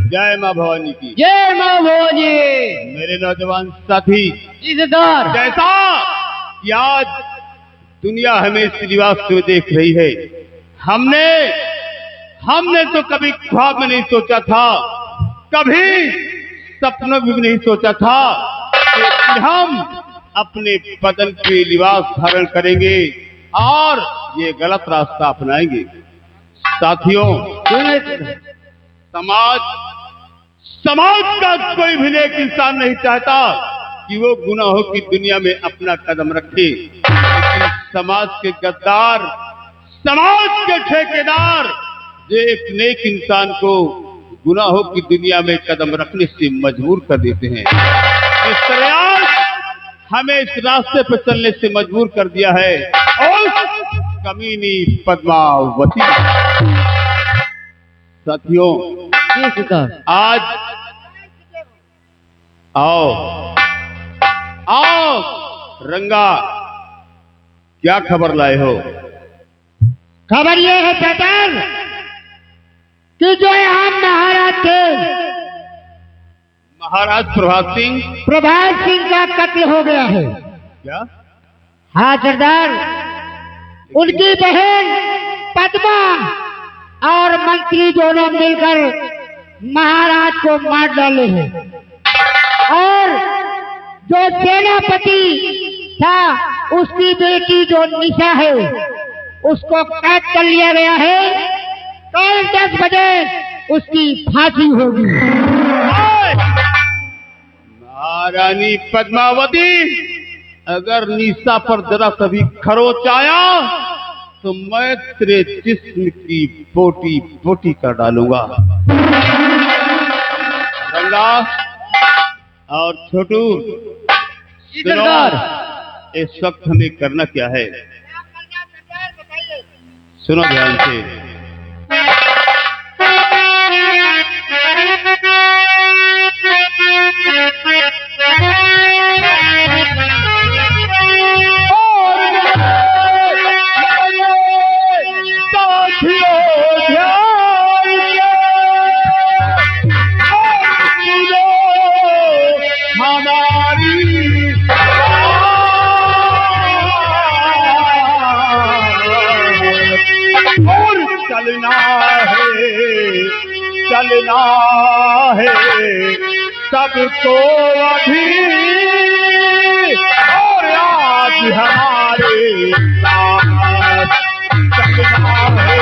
जय माँ भवानी की। जय माँ भवानी। मेरे नौजवान साथी, जी सरदार। जैसा कि आज दुनिया हमें इस लिबास में देख रही है, हमने तो कभी ख्वाब में नहीं सोचा था, कभी सपनों में भी नहीं सोचा था कि हम अपने बदन पे लिबास धारण करेंगे और ये गलत रास्ता अपनाएंगे। साथियों, समाज का कोई भी नेक इंसान नहीं चाहता कि वो गुनाहों की दुनिया में अपना कदम रखे, लेकिन समाज के गद्दार, समाज के ठेकेदार जो एक नेक इंसान को गुनाहों की दुनिया में कदम रखने से मजबूर कर देते हैं, इस तरह आज हमें इस रास्ते पर चलने से मजबूर कर दिया है और कमीनी पद्मावती। साथियों, आज आओ रंगा, क्या खबर लाए हो? खबर ये है चतर कि जो यहाँ महाराज प्रभात सिंह का कत्ल हो गया है। क्या? हाँ सरदार, उनकी बहन पद्मा और मंत्री दोनों मिलकर महाराज को मार डाले हैं और जो सेनापति था उसकी बेटी जो निशा है उसको कैद कर लिया गया है। कल 10 बजे उसकी फांसी होगी। महारानी पद्मावती, अगर निशा पर जरा कभी खरोच आया तो मैं तेरे जिस्म की बोटी बोटी कर डालूंगा। रंगा और छोटू, इस वक्त हमें करना क्या है? सुनो ध्यान से। चलना है सबको अभी, और आज हमारे साथ चलना है।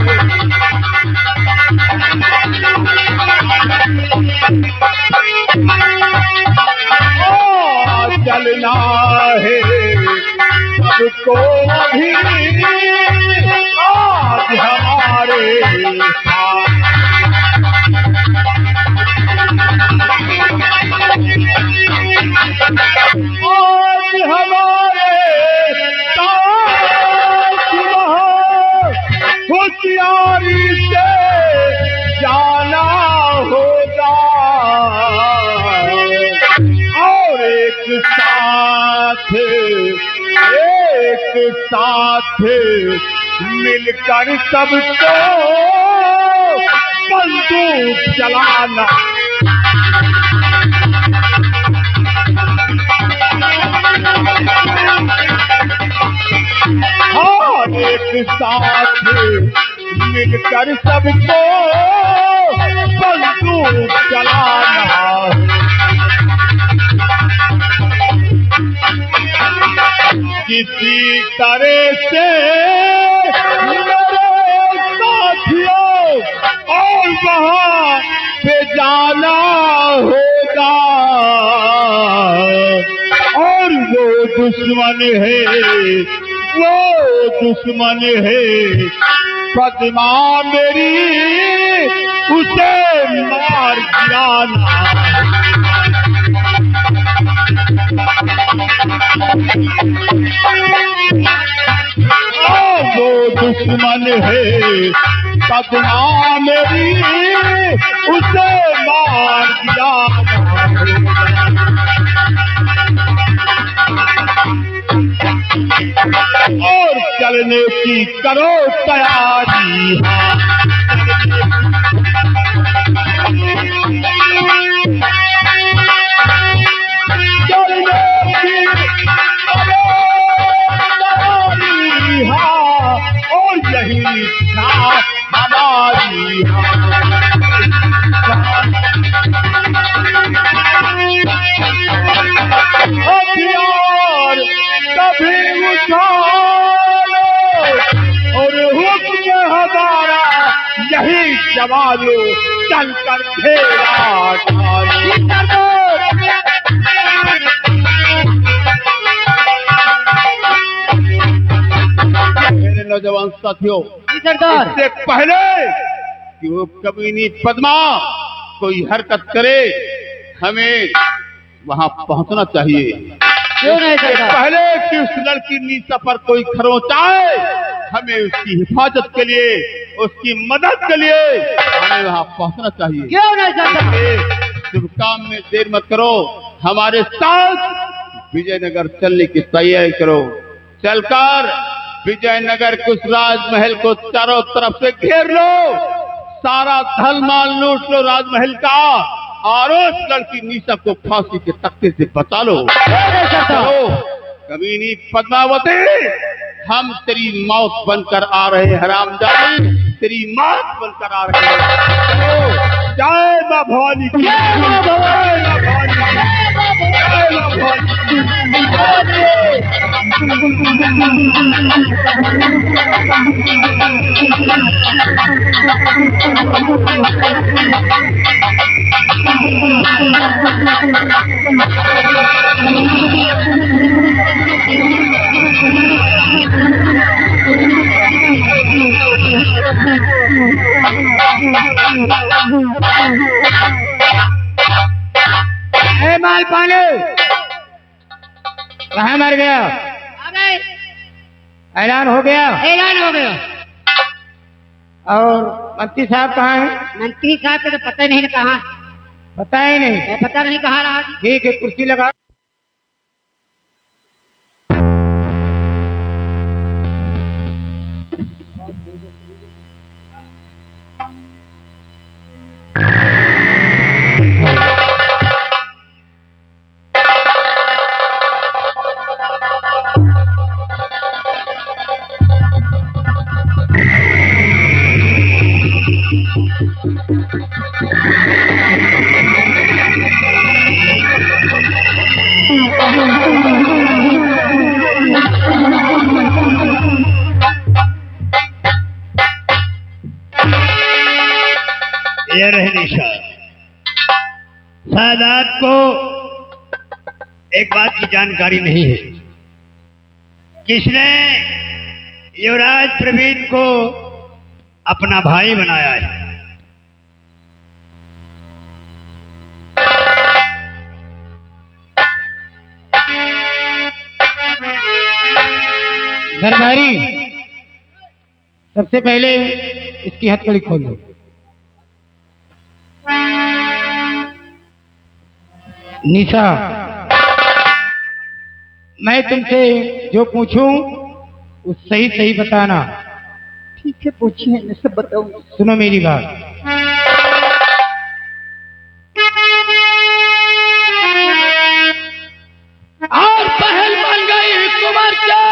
चलना है सबको अभी, आज हमारे साथ। आज हमारे साथ होशियारी से जाना होगा और एक साथ मिलकर सबको बंदूक चलाना। और एक साथ मिलकर सबको बंदूक चलाना। किसी तरह से मेरे साथियों और वहां पे जाना होगा, और वो दुश्मन है पद्मा मेरी, उसे मार गिराना। वो दुश्मन है पद्मा मेरी, उसे मार गिराना। और चलने की करो तैयारी। यही जवानों चलकर घेरा डालो। मेरे नौजवान साथियों, इससे पहले कि वो कमीनी पद्मा कोई हरकत करे, हमें वहां पहुंचना चाहिए। क्यों नहीं इससे सरदार? पहले कि उस लड़की नीसा पर कोई खरोंच आए, हमें उसकी हिफाजत के लिए, उसकी मदद के लिए हमें वहां पहुंचना चाहिए। क्यों नहीं सरदार? इसलिए शुभ काम में देर मत करो, हमारे साथ विजयनगर चलने की तैयारी करो। चलकर विजयनगर के उस राजमहल को चारों तरफ से घेर लो, सारा धन माल लूट लो राजमहल का, और उस लड़की नीसा को फांसी के तख्ते से बचा लो। चलो कमीनी पद्मावती, हम तेरी मौत बनकर आ रहे हैं हरामजादी, तेरी मौत बनकर आ रहे हैं। चलो, जय मां भवानी की, जय मां भवानी, जय मां भवानी। ए माल पानी कहाँ मर गया? ऐलान हो गया? ऐलान हो गया। और मंत्री साहब कहाँ हैं? मंत्री साहब को तो पता ही नहीं कहाँ, पता ही नहीं। पता नहीं कहाँ रहा। ठीक है, कुर्सी लगा। ये रहे निशा। सादात को एक बात की जानकारी नहीं है, किसने युवराज प्रवीण को अपना भाई बनाया है। दरबारी, सबसे पहले इसकी हथकड़ी खोल दो। निशा, मैं तुमसे जो पूछूं उस सही सही बताना। ठीक है, पूछिए, मैं सब बताऊंगा। सुनो मेरी बात। और पहल बन गई कुंवर के,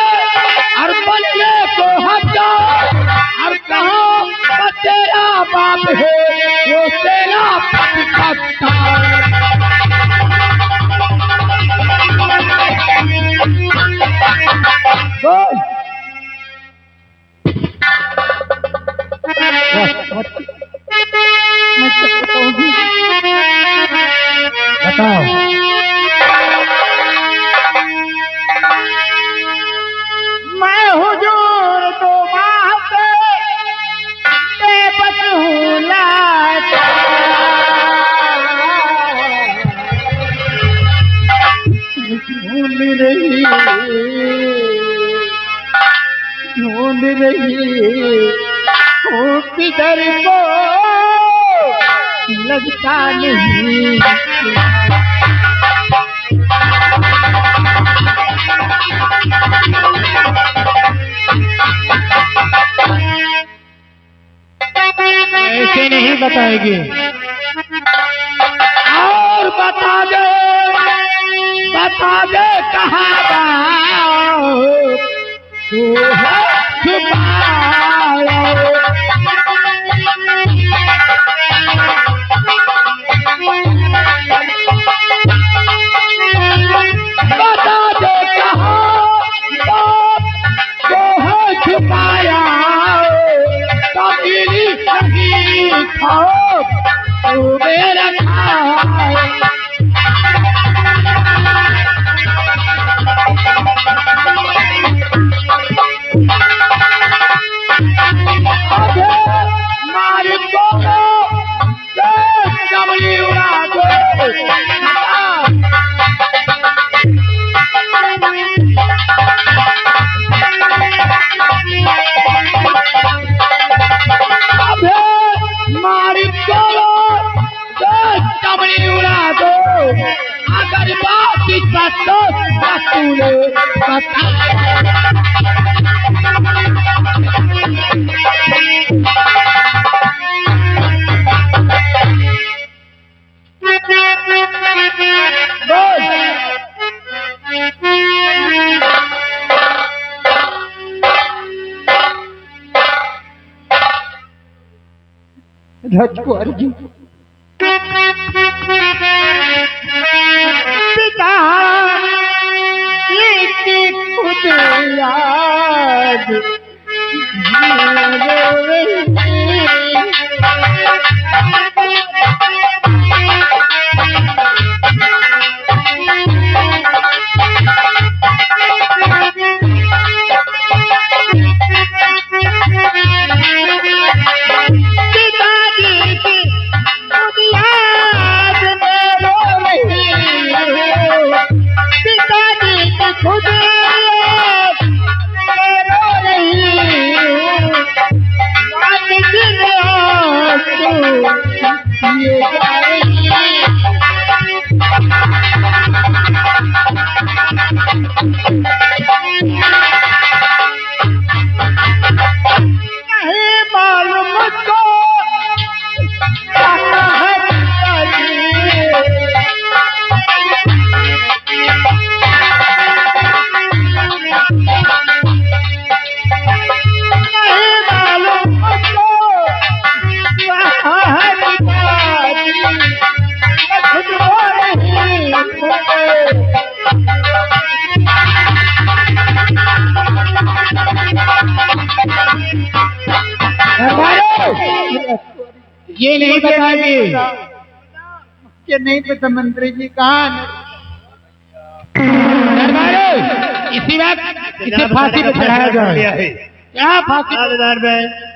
और बनने को हटा, और कहा तेरा बाप है वो तेरा पति। बोल। मैं सब बताऊंगी। बताओ। मैं हुजूर तो माह पे बेबस हूँ लाचार। ढूंढ रही हूँ किधर को, लगता नहीं। ऐसे नहीं बताएगी। और बता दे कहाँ तू है छुपाया। बता दे कहाँ तो है छुपाया, कबीरी नहीं खाओ तू मेरा खाए अबे मार को कमली उड़ा दो अबे मार को कमली उड़ा दो अगर बात तो तूने राजकुमार जी पिता लेके खुद याद ये नहीं बताएंगे ये नहीं पता मंत्री जी कहाँ दरबारे इसी वक्त इसे फांसी पे चढ़ाया जाए क्या फांसी थानेदार में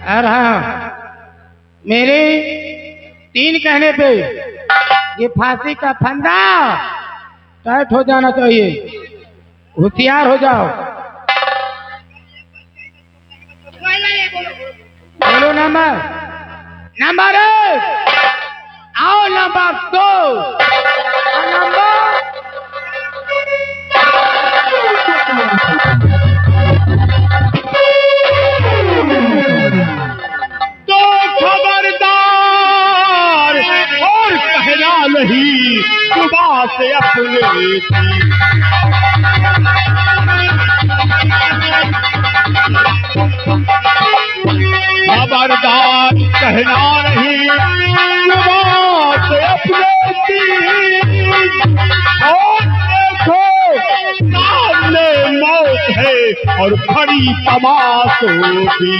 अरे हाँ मेरे 3 कहने पे ये फांसी का फंदा टाइट हो जाना चाहिए होशियार हो जाओ बोलो नंबर 1 आओ नंबर 2 नंबर तो खबरदार और कहना नहीं सुबह से अपने खबरदार कहना नहीं सुबह से अपने और देखो सामने मौत है और खड़ी तमाशों की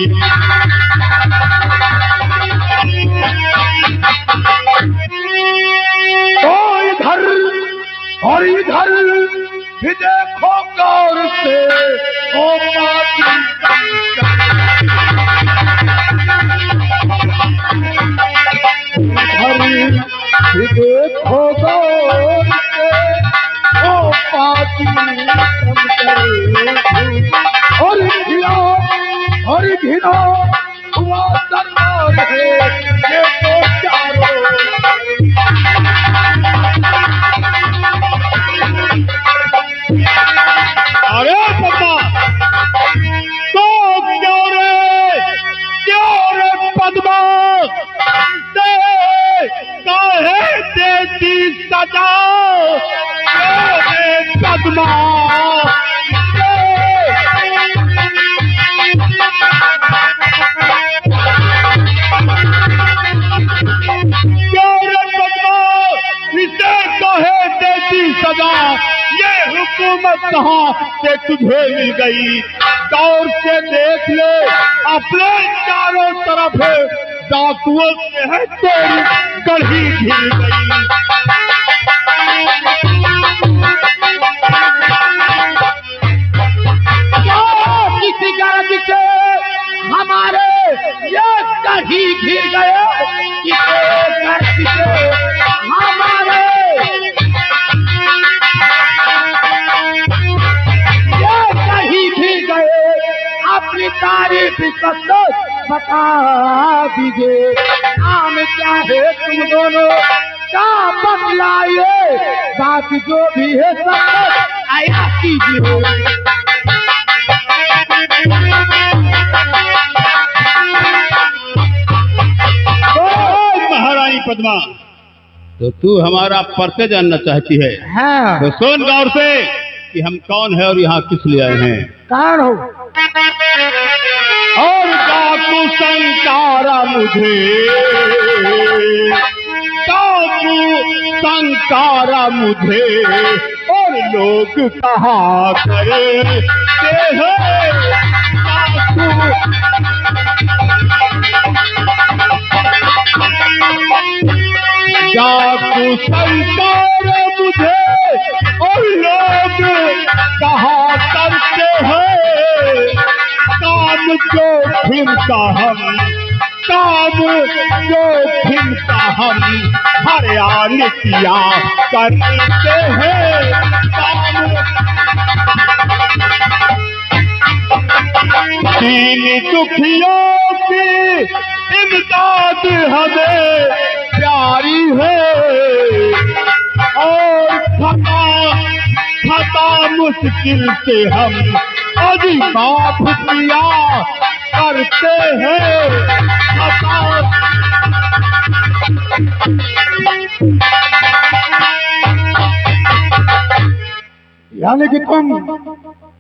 तो इधर और इधर भी देखो गौर से ओ इधर भी देखो गौर से ओ पाती और घिनो हुआ दरबार है ये तो चारों अरे पापा तो क्यों रे किस्मत कहाँ से तुझे मिल गई। गौर से देख ले अपने चारों तरफ डाकुओं से है तेरी गढ़ी घिर गई। किसी गर्ज से हमारे ये कहीं घिर गए, किसी गर्ज से हमारे ये कहीं घिर गए। अपनी तारीफ सच बता दीजिए, नाम क्या है तुम दोनों का बतलाइए, बात जो भी है सब आया कीजिए। महारानी पद्मा, तो तू हमारा परिचय जानना चाहती है? हाँ। तो सुन गौर से कि हम कौन है और यहाँ किस लिए आए हैं। कौन हो? और डाकू संकारा मुझे, डाकू संकारा मुझे, और लोग कहा करते हैं डाकू। डाकू संकारा मुझे और लोग कहा करते हैं, काम जोखिम का हम, काम जोखिम का हम हरियाणा किया करते हैं काम। दीन दुखियों की इमदाद हमें प्यारी है, और खता मुश्किल से हम अभी माफ किया करते हैं खता। यानी कि तुम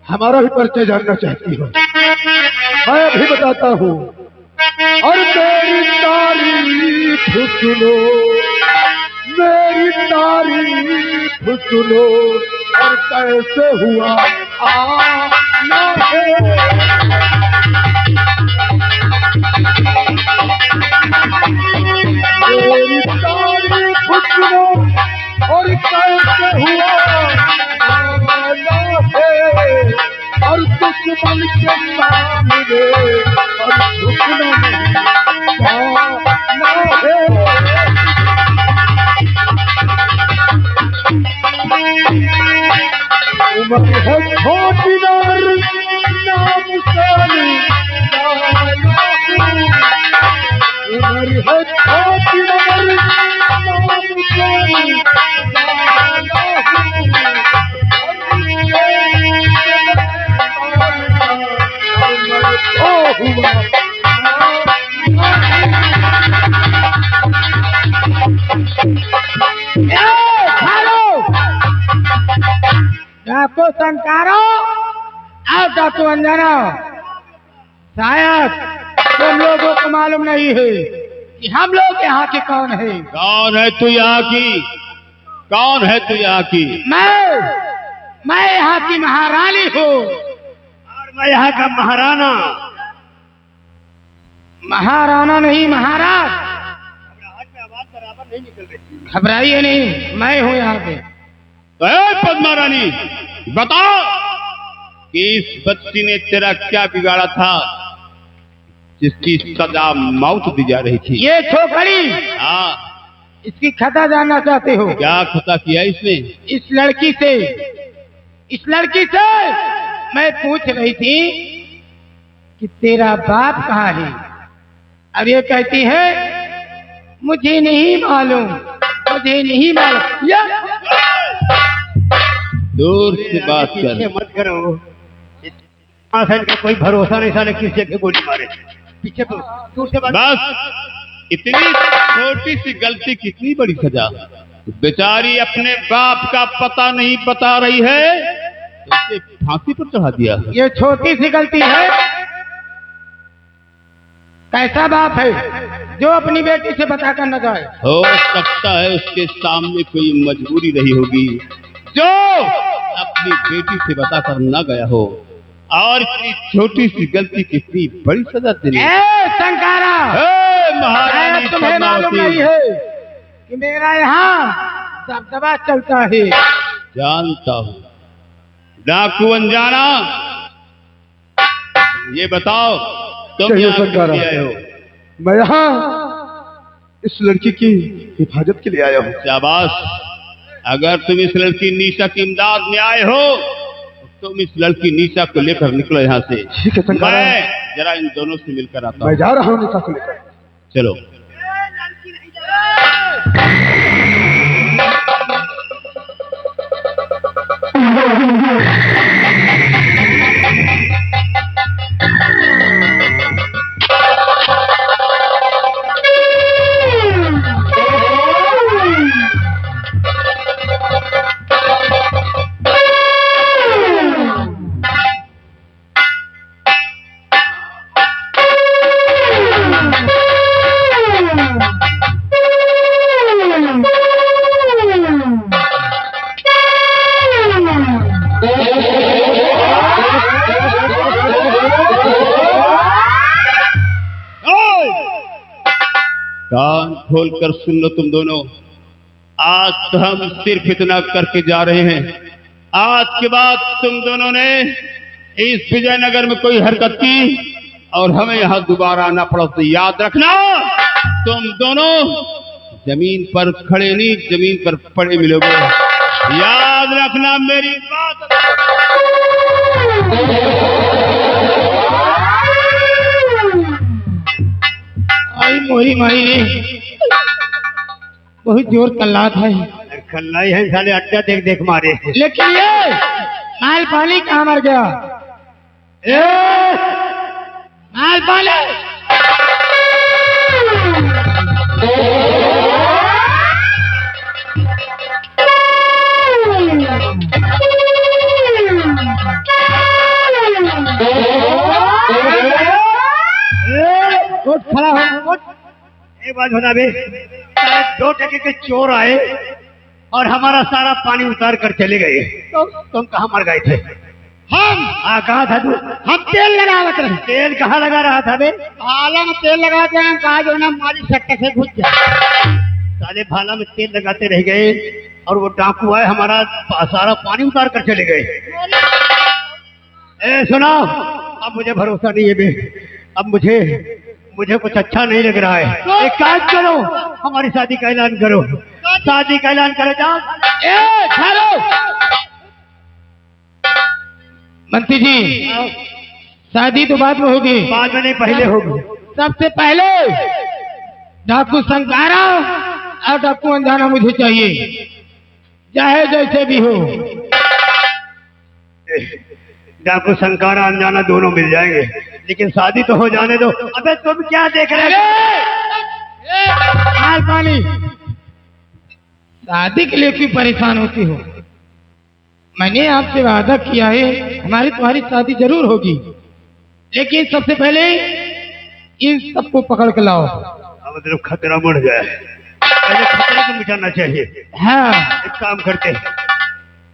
हमारा भी परिचय जानना चाहती हो? मैं अभी बताता हूँ। और मेरी तारीफ सुनो, मेरी तारीफ सुनो, और कैसे हुआ आना है। मेरी तारीफ सुनो और कैसे हुआ आना है, और दुश्मन के सामने और झुकना नहीं जाना है। उम्र है छोटी नर नाम साली जाना हूँ, उम्र है छोटी नर नाम साली जाना डाकू संकारो और डाकू अंजना, शायद तुम लोगों को मालूम नहीं है कि हम लोग यहाँ के कौन है। कौन है तू यहाँ की? कौन है तू यहाँ की? मैं यहाँ की महारानी हूँ। और मैं यहाँ का महाराना। महाराना नहीं, महाराज। आवाज बराबर नहीं निकल रही। घबराइए नहीं, मैं हूँ यहाँ पे। पद्मा रानी, बताओ कि इस बच्ची ने तेरा क्या बिगाड़ा था जिसकी सजा मौत दी जा रही थी? ये छोकरी, हाँ, इसकी खता जानना चाहते हो? क्या खता किया इसने? इस लड़की से मैं पूछ रही थी कि तेरा बाप कहाँ है। अब ये कहती है मुझे नहीं मालूम, मुझे नहीं मालूम। दूर से बात कर। मत करो, इनका कोई भरोसा नहीं, साले किस जगह गोली मारे। पीछे दूर से बात। बस इतनी छोटी सी गलती कितनी बड़ी सजा। बेचारी अपने बाप का पता नहीं बता रही है, तो इसे फांसी पर चढ़ा दिया। ये छोटी सी गलती है? कैसा बाप है जो अपनी बेटी से बता कर न जाए? हो सकता है उसके सामने कोई मजबूरी रही होगी जो अपनी अपनी बेटी से बताकर न गया हो और इतनी छोटी सी गलती की इतनी बड़ी सजा देने शंकरा, महारानी तुम्हें मालूम पद्मावती, नहीं है कि मेरा यहाँ दबदबा चलता है। जानता हूँ। डाकू अनजाना, ये बताओ तुम चाहिए यहाँ सरकार। क्यों आए हो? मैं यहाँ इस लड़की की हिफाजत के लिए आया हूँ। शाबाश। अगर तुम इस लड़की निशा की इमदाद में आए हो तो तुम इस लड़की निशा को लेकर निकलो यहाँ से। ठीक है सरकार। मैं जरा इन दोनों से मिलकर आता मैं हूँ। जा रहा हूँ निशा को लेकर। चलो। कान खोल कर सुन लो तुम दोनों। आज तो हम सिर्फ इतना करके जा रहे हैं, आज के बाद तुम दोनों ने इस विजयनगर में कोई हरकत की और हमें यहाँ दोबारा आना पड़ा तो याद रखना तुम दोनों जमीन पर खड़े नहीं, जमीन पर पड़े मिलोगे। याद रखना मेरी बात। आई मोरी मारी ने बहुत जोर कल्ला था। खल्लाई है साले, अड्डा देख देख मारे। लेकिन ये माल पानी कहाँ मर गया? माल पानी उठ, खड़ा हो, उठ। एक बात बता बे, साले 2 टके के चोर आए और हमारा सारा पानी उतार कर चले गए। तो तुम कहाँ मर गए थे? हम कहाँ था तू? हम तेल लगावत रहे। तेल कहाँ लगा रहा था बे? भाला में तेल लगाते हैं, कहा जो ना हमारी सट्टे से घुस जाए। साले भाला में तेल लगाते रह गए और वो डाकू आए, हमारा सारा पानी उतार कर चले गए। ए सुनो, अब मुझे भरोसा नहीं है बे। अब मुझे कुछ अच्छा नहीं लग रहा है। एक काम करो, हमारी शादी का ऐलान करो। शादी का ऐलान करो। जाओ। ठहरो मंत्री जी, शादी तो बाद में होगी। बाद में नहीं, पहले होगी। सबसे पहले डाकू संकारा और डाकू अनजाना मुझे चाहिए, चाहे जैसे भी हो। डाकू संकारा अनजाना दोनों मिल जाएंगे, लेकिन शादी तो हो जाने दो। अबे तुम क्या देख रहे हो? माल पानी, शादी के लिए क्यों परेशान होती हो? मैंने आपसे वादा किया है, हमारी तुम्हारी शादी जरूर होगी, लेकिन सबसे पहले इन सबको पकड़ के लाओ। मतलब खतरा बढ़ जाए, पहले खतरे को मिटाना चाहिए। हाँ, एक काम करते हैं,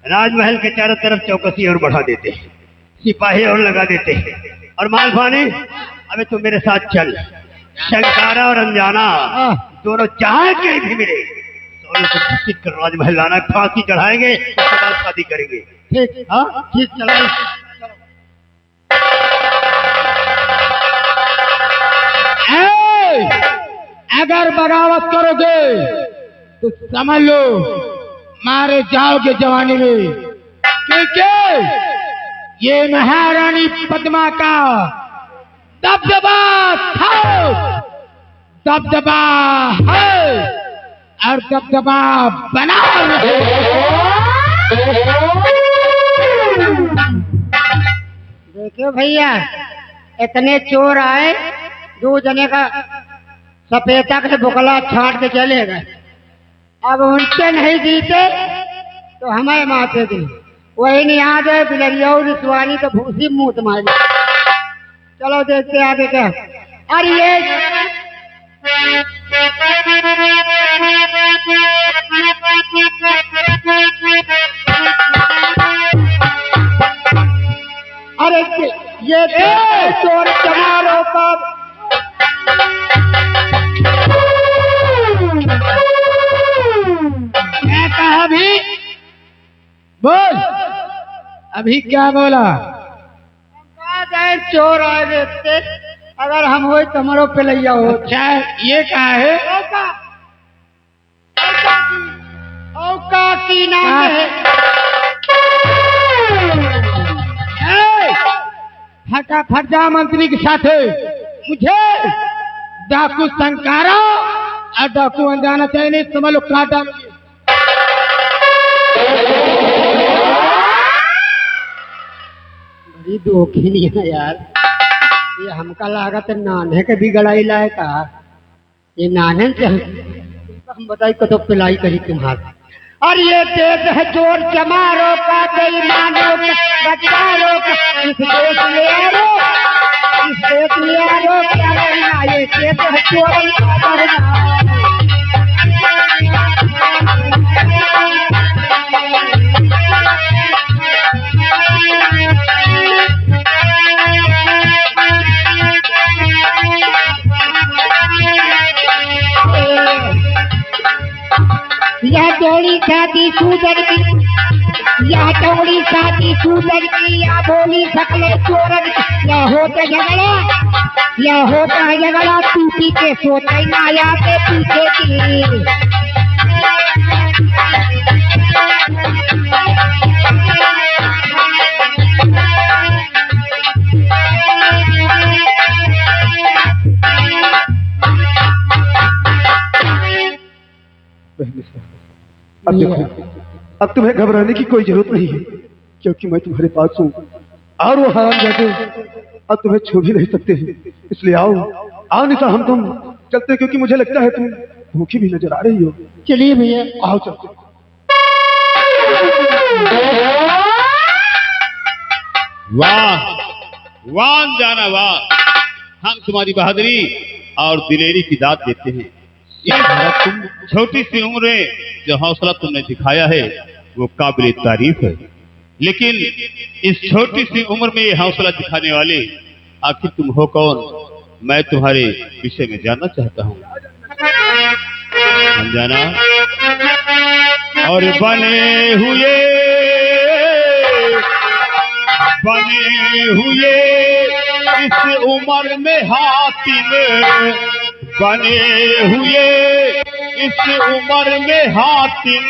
राजमहल के चारों तरफ चौकसी और बढ़ा देते, सिपाही और लगा देते, और माल पानी अबे तू मेरे साथ चल। शंकारा और अनजाना दोनों जहाँ कहीं भी मिले दोनों को घसीट कर राजमहल लाना, फांसी चढ़ाएंगे, उसके बाद शादी करेंगे। ठीक, हाँ ठीक, चलो। अगर बगावत करोगे तो समझ लो मारे जाओगे जवानी में, क्योंकि ये महारानी पद्मा का दबदबा था, दबदबा है और दबदबा बना रहे। देखो भैया, इतने चोर आए, 2 जने का सफेदा के बुकला छाट के चले गए। अब उनसे नहीं जीते तो हमें मारते थे। वही नहीं आ जाए बिलरिया रिसवानी तो भूसी मुंह तुम्हारी। चलो देखते आगे क्या। अरे ये अरे ये चोर चमारों का मैं कहा भी बोल, अभी क्या बोला? जाए चोर आए देखते, अगर हम हो तो हमारो पे लैया हो। अच्छा ये कहा है? औका की नाम है। फटाफट जा मंत्री के साथ, मुझे डाकू संकारा और डाकू अनजाना चाहिए, नहीं समझ लो काटा। बड़ी दोखी है यार, ये हमका लागत नाने के भी गड़ाई लाए का, ये नाने से हम बताई कतो पिलाई करी तुम्हारी। और ये देश है चोर चमारों का, बेईमानों का, गद्दारों का, इस देश में आरो, इस देश में आरो क्या करना, ये देश है चोर का करना। यह टोली साथी सूदर की, यह टोली साथी सूदर की, या बोली सकले चोरन की, या होते झगड़ा, या होता है झगड़ा टूटी के सोते माया के पीछे की। अब देखो, अब तुम्हें घबराने की कोई जरूरत नहीं है, क्योंकि मैं तुम्हारे पास हूँ और वो हराम जाते अब तुम्हें छू भी नहीं सकते हैं। इसलिए आओ आओ निशा, हम तुम चलते, क्योंकि मुझे लगता है तुम भूखी भी नजर आ रही हो। चलिए भैया, आओ चलते। वाह वाह जाना वाह, हम तुम्हारी बहादुरी और दिलेरी की दाद देते हैं। तुम छोटी सी उम्र में जो हौसला तुमने दिखाया है वो काबिल तारीफ है, लेकिन इस छोटी सी उम्र में ये हौसला दिखाने वाले आखिर तुम हो कौन, मैं तुम्हारे विषय में जानना चाहता हूँ। अनजाना और बने हुए इस उम्र में हातिम, बने हुए इस उम्र में हातिम।